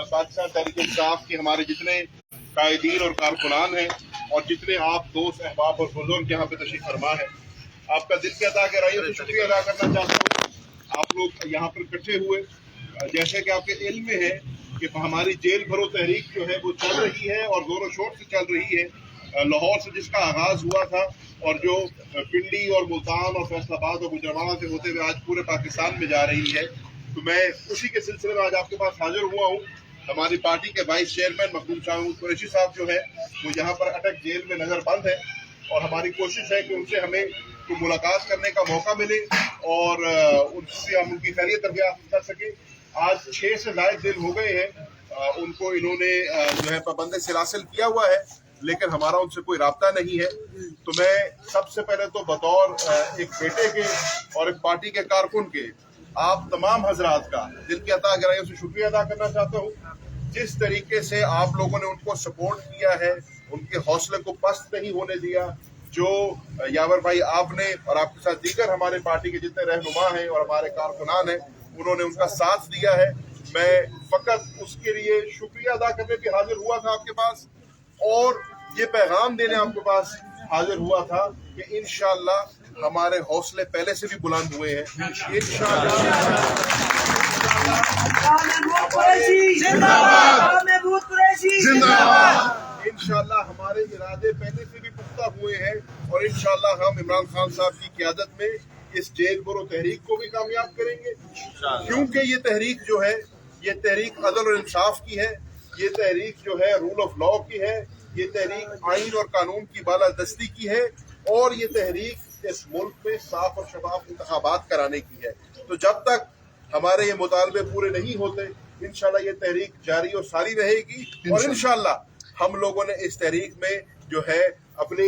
बादशाह तहरीक इंसाफ के हमारे जितने कायदीन और कारकुनान हैं और जितने आप दोस्त अहबाब और बुजुर्ग यहाँ पे तशरीफ फरमा है, आपका दिल के अदा गहराइयों से शुक्रिया अदा करना चाहता हूँ। आप लोग यहाँ पर इकट्ठे हुए, जैसे कि आपके इल्म में है कि हमारी जेल भरो तहरीक जो है वो चल रही है और जोरों शोर से चल रही है। लाहौर से जिसका आगाज हुआ था और जो पिंडी और मुल्तान और फैसलाबाद और गुजरावाला से होते हुए आज पूरे पाकिस्तान में जा रही है, तो मैं उसी के सिलसिले में आज आपके पास हाजिर हुआ हूँ। हमारी पार्टी के वाइस चेयरमैन मखदूम शाह कुरैशी साहब जो है वो यहाँ पर अटक जेल में नजर बंद है और हमारी कोशिश है कि उनसे हमें तो मुलाकात करने का मौका मिले और उनसे हम उनकी खैरियत दरियाफ्त कर सके। आज 6 से ज्यादा दिन हो गए हैं, उनको इन्होंने जो है पाबंद सिरासिल किया हुआ है, लेकिन हमारा उनसे कोई राब्ता नहीं है। तो मैं सबसे पहले तो बतौर एक बेटे के और एक पार्टी के कारकुन के आप तमाम हजरात का दिल की अता गहराइयों से शुक्रिया अदा करना चाहता हूँ। जिस तरीके से आप लोगों ने उनको सपोर्ट किया है, उनके हौसले को पस्त नहीं होने दिया, जो यावर भाई आपने और आपके साथ दीगर हमारे पार्टी के जितने रहनुमा हैं और हमारे कारकुनान हैं उन्होंने उनका साथ दिया है, मैं फकत उसके लिए शुक्रिया अदा करने भी हाजिर हुआ था आपके पास और ये पैगाम देने आपके पास हाजिर हुआ था कि इंशाअल्लाह हमारे हौसले पहले से भी बुलंद हुए हैं। इंशाअल्लाह हमारे इरादे पहले से भी पुख्ता हुए हैं और इंशाअल्लाह हम इमरान खान साहब की क़यादत में इस जेल भरो तहरीक को भी कामयाब करेंगे, क्योंकि ये तहरीक जो है ये तहरीक अदल और इंसाफ की है, ये तहरीक जो है रूल ऑफ लॉ की है, ये तहरीक आइन और कानून की बालादस्ती की है और ये तहरीक इस मुल्क में साफ और शफाफ इंतखाबात कराने की है। तो जब तक हमारे ये मुतालबे पूरे नहीं होते इंशाल्लाह ये तहरीक जारी और सारी रहेगी और इंशाल्लाह हम लोगों ने इस तहरीक में जो है अपनी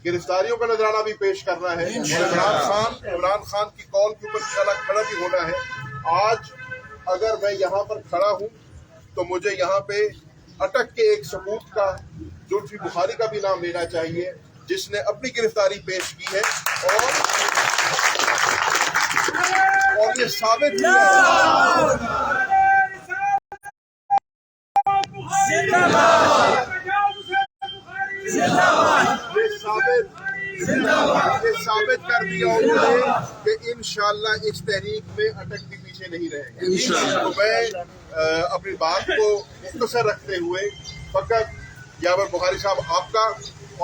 गिरफ्तारियों का नजराना भी पेश करना है। इमरान खान की कॉल के ऊपर इंशाल्लाह खड़ा भी होना है। आज अगर मैं यहाँ पर खड़ा हूँ तो मुझे यहाँ पे अटक के एक सबूत का जुल्फी बुखारी का भी नाम लेना चाहिए, जिसने अपनी गिरफ्तारी पेश की है और ये साबित कर दिया उन्होंने कि इंशाअल्लाह इस तहरीक में अटक भी पीछे नहीं रहेंगे। तो मैं अपनी बात को मुख्तसर रखते हुए फकत यावर बुखारी साहब आपका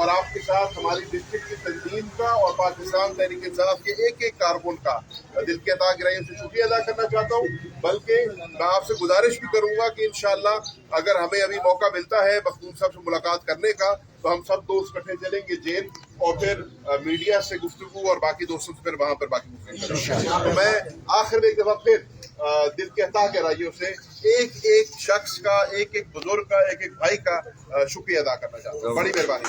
और आपके साथ हमारी डिस्ट्रिक्ट की तंजीम का और पाकिस्तान तहरीक इंसाफ के एक एक कारकुन का दिल के अता गहराइयों से शुक्रिया अदा करना चाहता हूँ। बल्कि मैं आपसे गुजारिश भी करूंगा कि इंशाअल्लाह अगर हमें अभी मौका मिलता है मखदूम साहब से मुलाकात करने का तो हम सब दोस्त इकट्ठे चलेंगे जेल और फिर मीडिया से गुफ्तगू और बाकी दोस्तों से फिर वहाँ पर बाकी गुफ्तगू। तो मैं आखिर में एक दफा फिर दिल के अता गहराइयों से एक एक शख्स का, एक एक बुजुर्ग का, एक एक भाई का शुक्रिया अदा करना चाहता हूँ। बड़ी मेहरबानी।